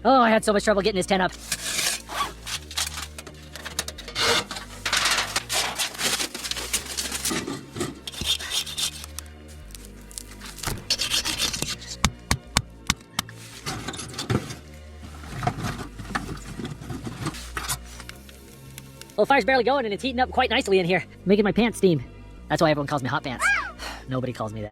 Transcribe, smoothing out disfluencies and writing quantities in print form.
Oh, I had so much trouble getting his tent up. Well, the fire's barely going and it's heating up quite nicely in here, making my pants steam. That's why everyone calls me Hot Pants. Nobody calls me that.